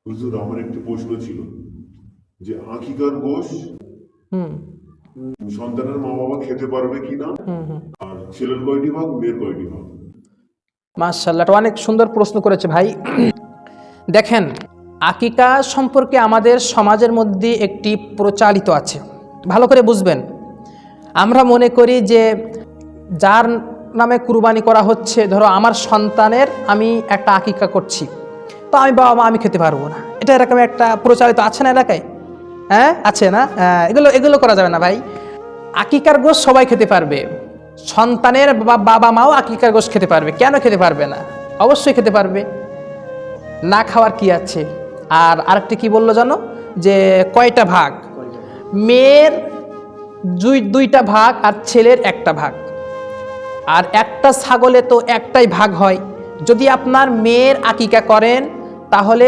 হুজুর, আমার একটি প্রশ্ন ছিল যে আকিকার গোশ সন্তানের মা বাবা খেতে পারবে কিনা, আর ছেলের কয়টি ভাগ, মেয়ের কয়টি ভাগ? মাশাআল্লাহ, এটা অনেক সুন্দর প্রশ্ন করেছে ভাই। দেখেন, আকিকা সম্পর্কে আমাদের সমাজের মধ্যে একটি প্রচালিত আছে, ভালো করে বুঝবেন। আমরা মনে করি যে যার নামে কুরবানি করা হচ্ছে, ধরো আমার সন্তানের আমি একটা আকিকা করছি, তো আমি বাবা মা আমি খেতে পারবো না, এটা এরকম একটা প্রচালিত আছে না এলাকায়? হ্যাঁ, আছে না? এগুলো করা যাবে না ভাই। আকিকার গোশ সবাই খেতে পারবে, সন্তানের বাবা মাও আকিকার গোশ খেতে পারবে। কেন খেতে পারবে না? অবশ্যই খেতে পারবে, না খাওয়ার কি আছে? আর আরেকটা কি বললো জানো, যে কয়টা ভাগ? মেয়ের দুইটা ভাগ আর ছেলের একটা ভাগ। আর একটা ছাগলে তো একটাই ভাগ হয়। যদি আপনার মেয়ের আকিকা করেন তাহলে